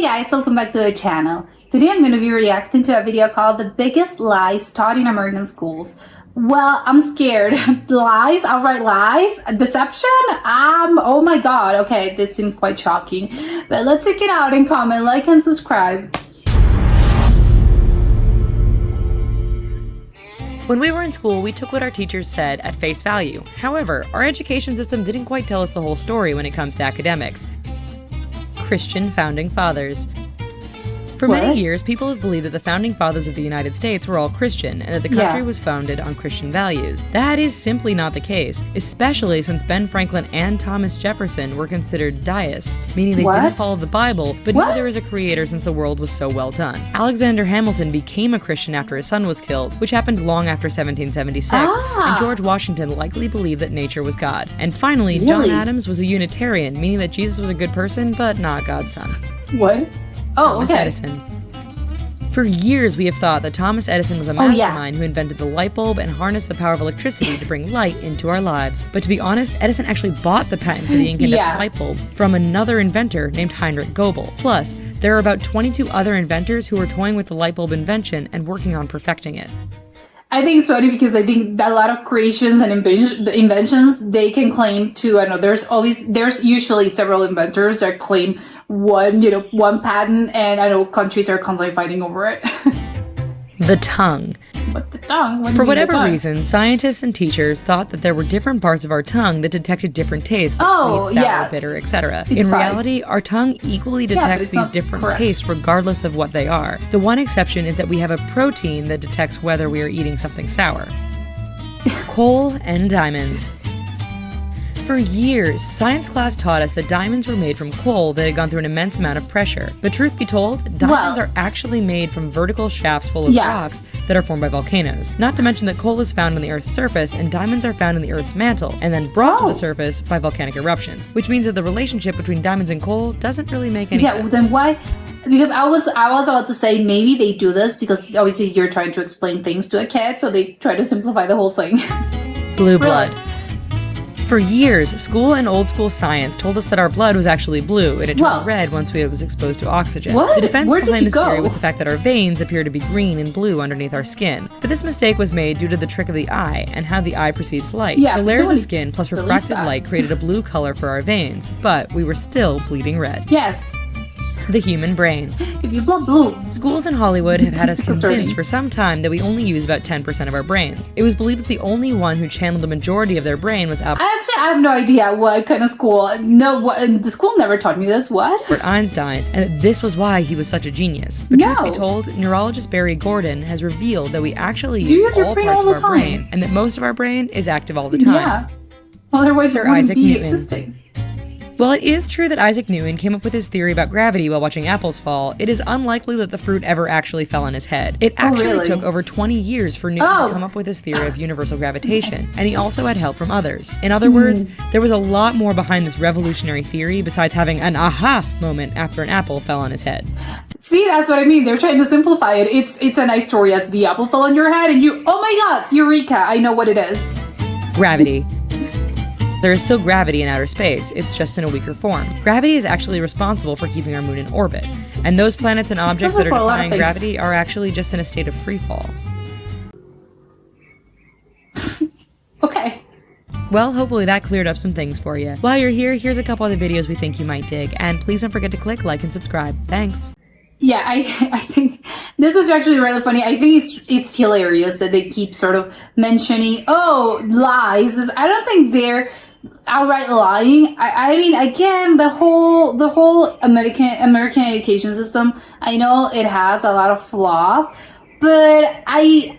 Hey guys, welcome back to the channel. Today I'm going to be reacting to a video called The Biggest Lies Taught in American Schools. Well, I'm scared. Lies, outright lies, deception? Oh my god, okay, this seems quite shocking. But let's check it out and comment, like, and subscribe. When we were in school, we took what our teachers said at face value. However, our education system didn't quite tell us the whole story when it comes to academics. Christian founding fathers. For many years, people have believed that the founding fathers of the United States were all Christian and that the country was founded on Christian values. That is simply not the case, especially since Ben Franklin and Thomas Jefferson were considered deists, meaning they didn't follow the Bible, but knew there was a creator since the world was so well done. Alexander Hamilton became a Christian after his son was killed, which happened long after 1776, and George Washington likely believed that nature was God. And finally, John Adams was a Unitarian, meaning that Jesus was a good person, but not God's son. What? Thomas Edison. For years, we have thought that Thomas Edison was a mastermind who invented the light bulb and harnessed the power of electricity to bring light into our lives. But to be honest, Edison actually bought the patent for the incandescent light bulb from another inventor named Heinrich Goebel. Plus, there are about 22 other inventors who are toying with the light bulb invention and working on perfecting it. I think it's funny because I think that a lot of creations and inventions, they can claim to, I know there's usually several inventors that claim one patent, and I know countries are constantly fighting over it. The tongue. What the tongue? For whatever reason, scientists and teachers thought that there were different parts of our tongue that detected different tastes, like sweet, sour, bitter, etc. In reality, our tongue equally detects these different tastes regardless of what they are. The one exception is that we have a protein that detects whether we are eating something sour. Coal and diamonds. For years, science class taught us that diamonds were made from coal that had gone through an immense amount of pressure. But truth be told, diamonds are actually made from vertical shafts full of rocks that are formed by volcanoes. Not to mention that coal is found on the Earth's surface and diamonds are found in the Earth's mantle and then brought to the surface by volcanic eruptions, which means that the relationship between diamonds and coal doesn't really make any sense. Yeah, then why? Because I was about to say maybe they do this because obviously you're trying to explain things to a kid, so they try to simplify the whole thing. Blue blood. For years, school and old school science told us that our blood was actually blue and it turned red once it was exposed to oxygen. The defense behind this theory was the fact that our veins appear to be green and blue underneath our skin. But this mistake was made due to the trick of the eye and how the eye perceives light. The layers of skin plus refracted light created a blue color for our veins, but we were still bleeding red. The human brain. If you blood blue. Schools in Hollywood have had us convinced for some time that we only use about 10% of our brains. It was believed that the only one who channeled the majority of their brain was Albert. Actually, I have no idea what kind of school. The school never taught me this. What? Einstein, and that this was why he was such a genius. But truth be told, neurologist Barry Gordon has revealed that we actually use all parts of our brain, and that most of our brain is active all the time. Otherwise Sir it wouldn't Isaac be Newton. existing. While it is true that Isaac Newton came up with his theory about gravity while watching apples fall, it is unlikely that the fruit ever actually fell on his head. It actually took over 20 years for Newton to come up with his theory of universal gravitation, and he also had help from others. In other words, there was a lot more behind this revolutionary theory besides having an aha moment after an apple fell on his head. See, that's what I mean. They're trying to simplify it. It's a nice story as the apple fell on your head and you, oh my god, eureka, I know what it is. Gravity. There is still gravity in outer space, it's just in a weaker form. Gravity is actually responsible for keeping our moon in orbit, and those planets and objects that are defying gravity are actually just in a state of free fall. Okay. Well, hopefully that cleared up some things for you. While you're here, here's a couple other videos we think you might dig, and please don't forget to click like and subscribe. Thanks! Yeah, I think this is actually really funny. I think it's hilarious that they keep sort of mentioning, lies. I don't think they're outright lying. I mean, again, the whole American education system, I know it has a lot of flaws, but I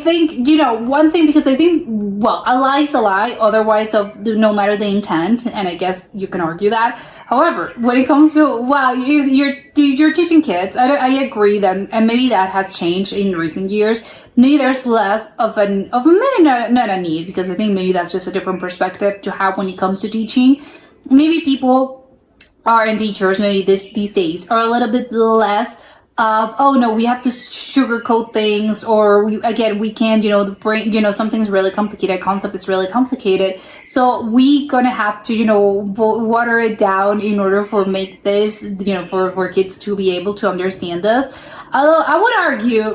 think, one thing, because I think, a lie is a lie, otherwise no matter the intent, and I guess you can argue that. However, when it comes to, you're teaching kids, I agree that, and maybe that has changed in recent years. Maybe there's less of maybe not a need, because I think maybe that's just a different perspective to have when it comes to teaching. Maybe people and teachers maybe these days are a little bit less of, oh no, we have to sugarcoat things, or we can't, the brain, something's really complicated, concept is really complicated, so we gonna have to, water it down in order for make this, for kids to be able to understand this. Although I would argue,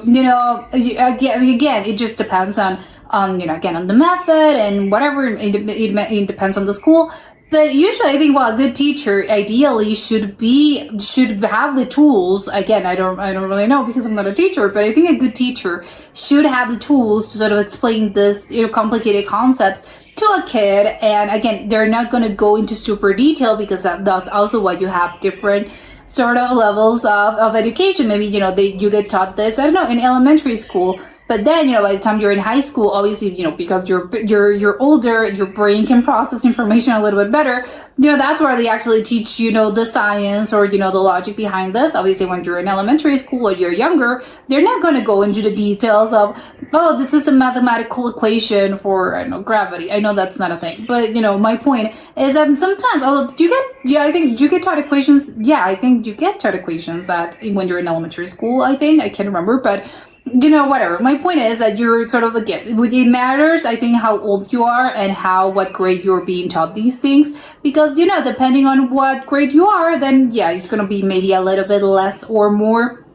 again, it just depends on again, on the method and whatever, it depends on the school. But usually I think, well, a good teacher ideally should have the tools. Again, I don't really know because I'm not a teacher, but I think a good teacher should have the tools to sort of explain this, complicated concepts to a kid. And again, they're not going to go into super detail because that's also why you have different sort of levels of education. Maybe, you get taught this, I don't know, in elementary school. But then, by the time you're in high school, obviously, because you're older, your brain can process information a little bit better. That's where they actually teach, the science or, the logic behind this. Obviously, when you're in elementary school or you're younger, they're not going to go into the details of, oh, this is a mathematical equation for, I don't know, gravity. I know that's not a thing. But, my point is that sometimes, although I think you get taught equations. Yeah, I think you get taught equations when you're in elementary school, I think. I can't remember, but whatever. My point is that you're sort of, again, it matters, I think, how old you are and what grade you're being taught these things. Because, depending on what grade you are, then, yeah, it's going to be maybe a little bit less or more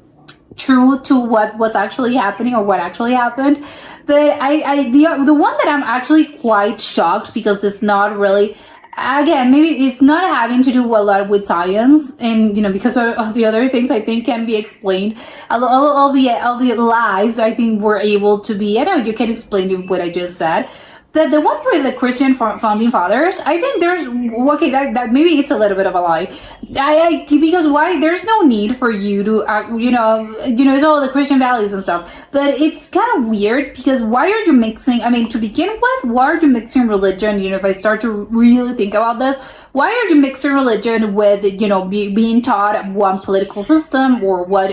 true to what was actually happening or what actually happened. But the one that I'm actually quite shocked, because it's not really, again, maybe it's not having to do a lot with science, and because of the other things I think can be explained. All the lies I think were able to be. I know you can explain what I just said. The one for the Christian founding fathers, I think there's that maybe it's a little bit of a lie. Because why? There's no need for you to it's all the Christian values and stuff. But it's kind of weird because why are you mixing? I mean, to begin with, why are you mixing religion? If I start to really think about this, why are you mixing religion with being taught one political system or what?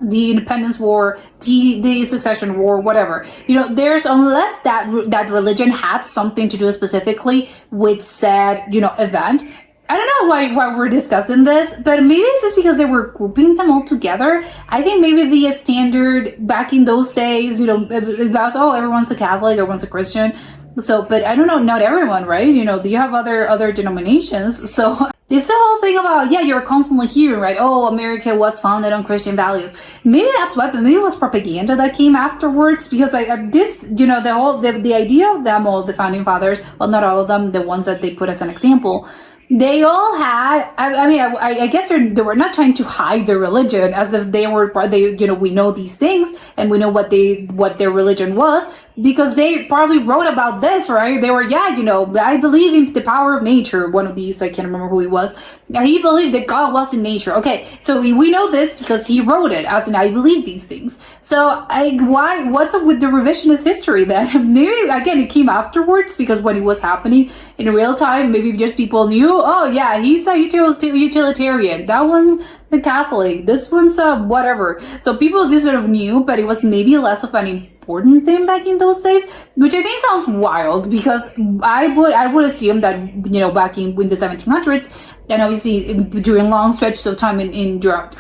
The independence war, the succession war, whatever. There's, unless that religion had something to do specifically with said, event. I don't know why we're discussing this, but maybe it's just because they were grouping them all together. I think maybe the standard back in those days, it was, oh, everyone's a Catholic, everyone's a Christian. So, but I don't know, not everyone, right? Do you have other denominations? So it's the whole thing about, you're constantly hearing, right? Oh, America was founded on Christian values. Maybe that's what, but maybe it was propaganda that came afterwards, because the idea of them, all the founding fathers, well, not all of them, the ones that they put as an example, they all had, I guess they were not trying to hide their religion as if they we know these things and we know what their religion was, because they probably wrote about this, right? They were, I believe in the power of nature. One of these, I can't remember who he was. He believed that God was in nature. Okay, so we know this because he wrote it, as in, I believe these things. So what's up with the revisionist history then? Maybe, again, it came afterwards, because when it was happening in real time, maybe just people knew, oh yeah, he's a utilitarian. That one's the Catholic. This one's whatever. So people just sort of knew, but it was maybe less of an important thing back in those days, which I think sounds wild, because I would assume that back in the 1700s, and obviously during long stretches of time throughout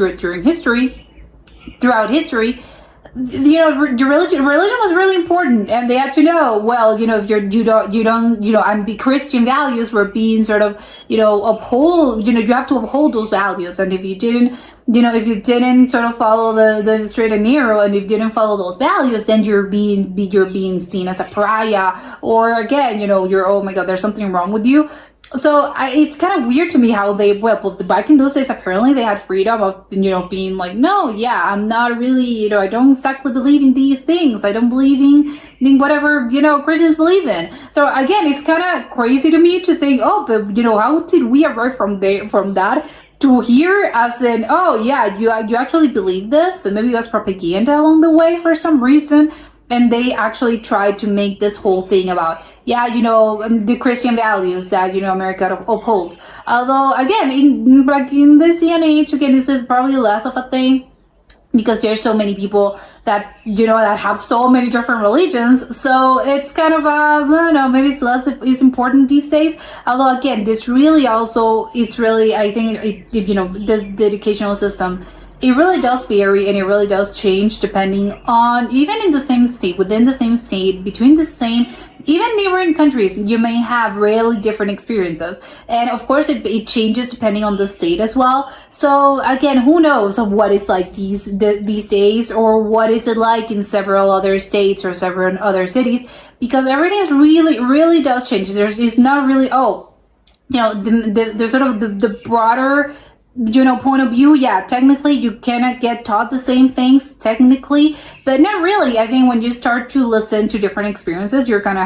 history, the religion was really important, and they had to know, well, and Christian values were being sort of, uphold, you have to uphold those values, and if you didn't sort of follow the straight and narrow, and if you didn't follow those values, then you're being seen as a pariah, or again, you're, oh my God, there's something wrong with you. So it's kind of weird to me how back in those days, apparently they had freedom of, being like, no, I'm not really, I don't exactly believe in these things. I don't believe in whatever, Christians believe in. So again, it's kind of crazy to me to think, oh, but, how did we arrive from that to here, as in, oh yeah, you actually believe this, but maybe it was propaganda along the way for some reason. And they actually tried to make this whole thing about, the Christian values that, America upholds. Although, again, in this day and age, again, this is probably less of a thing, because there's so many people that, that have so many different religions. So it's kind of, I don't know, maybe it's important these days. Although, again, this really also, it's really, I think, this the educational system it really does vary and it really does change depending on, even in the same state, within the same state, between the same, even neighboring countries, you may have really different experiences. And of course, it changes depending on the state as well. So again, who knows what it's like these days, or what is it like in several other states or several other cities, because everything is really does change. It's not really, the sort of the broader point of view. Yeah, technically you cannot get taught the same things technically, but not really. I think when you start to listen to different experiences, you're gonna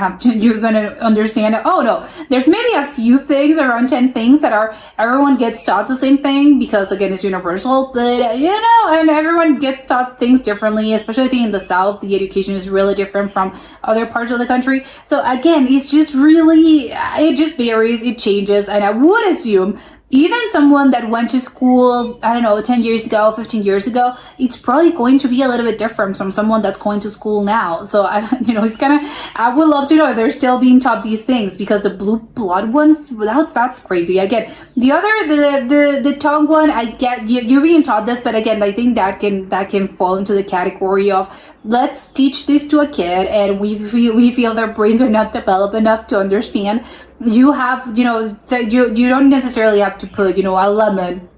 understand that, oh no, there's maybe a few things, around 10 things that are, everyone gets taught the same thing, because again, it's universal, but and everyone gets taught things differently, especially I think in the South, the education is really different from other parts of the country. So again, it's just really, it just varies, it changes, and I would assume even someone that went to school, 10 years ago, 15 years ago, it's probably going to be a little bit different from someone that's going to school now. So, it's I would love to know if they're still being taught these things, because the blue blood ones, that's crazy. Again, the other, the tongue one, I get, you're being taught this, but again, I think that can fall into the category of, let's teach this to a kid, and we feel their brains are not developed enough to understand. You have, you don't necessarily have to put, a lemon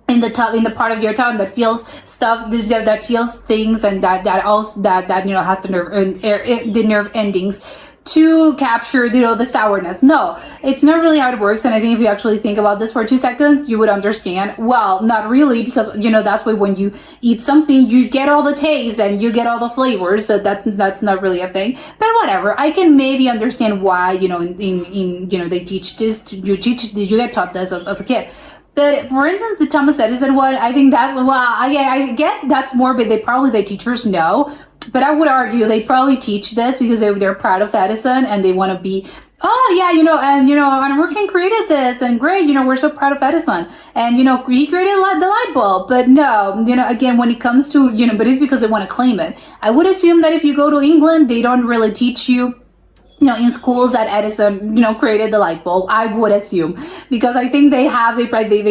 in the part of your tongue that feels stuff, that feels things, and that also that has the nerve endings to capture, the sourness. No, it's not really how it works. And I think if you actually think about this for 2 seconds, you would understand, well, not really, because, that's why when you eat something, you get all the taste and you get all the flavors. So that's not really a thing, but whatever. I can maybe understand why, they teach this, you get taught this as a kid. But for instance, the Thomas Edison one, I think that's, I guess that's more, but the teachers know. But I would argue they probably teach this because they're proud of Edison, and they want to be, and American created this, and great, we're so proud of Edison, and he created the light bulb. But no, again, when it comes to, but it's because they want to claim it. I would assume that if you go to England, they don't really teach you, in schools, that Edison, created the light bulb. I would assume, because I think they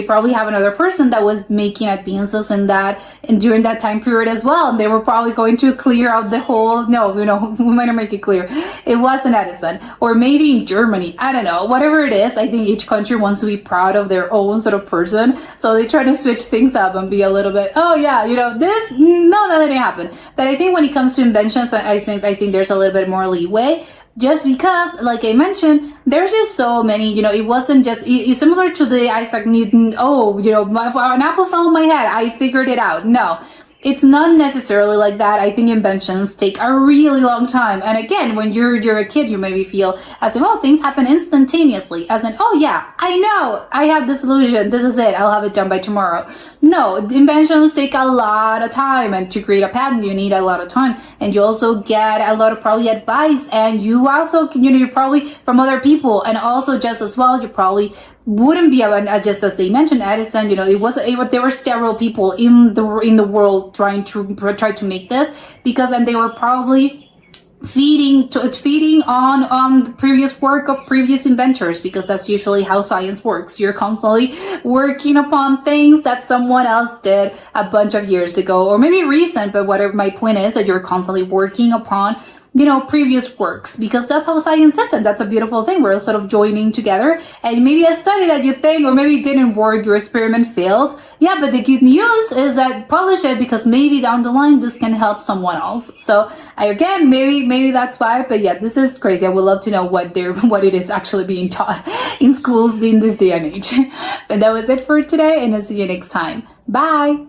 probably have another person that was making advances in that, and during that time period as well. And they were probably going to clear out the whole, we might not make it clear. It wasn't Edison, or maybe in Germany. I don't know, whatever it is. I think each country wants to be proud of their own sort of person. So they try to switch things up and be a little bit, this, no, that didn't happen. But I think when it comes to inventions, I think there's a little bit more leeway. Just because, like I mentioned, there's just so many, it wasn't just, it's similar to the Isaac Newton, an apple fell on my head, I figured it out. No, it's not necessarily like that. I think inventions take a really long time. And again, when you're a kid, you maybe feel as if, things happen instantaneously. As in, I know, I have this solution, this is it, I'll have it done by tomorrow. No, inventions take a lot of time, and to create a patent, you need a lot of time. And you also get a lot of probably advice, and you also, you're probably from other people, and also just as well, you probably wouldn't be just as they mentioned Edison, there were several people in the world trying to make this, because then they were probably feeding on the previous work of previous inventors, because that's usually how science works. You're constantly working upon things that someone else did a bunch of years ago, or maybe recent, but whatever, my point is that you're constantly working upon previous works, because that's how science is, and that's a beautiful thing. We're sort of joining together, and maybe a study that you think, or maybe it didn't work, your experiment failed. Yeah, but the good news is that publish it, because maybe down the line this can help someone else. So again, maybe that's why. But yeah, this is crazy. I would love to know what it is actually being taught in schools in this day and age. But that was it for today, and I'll see you next time. Bye.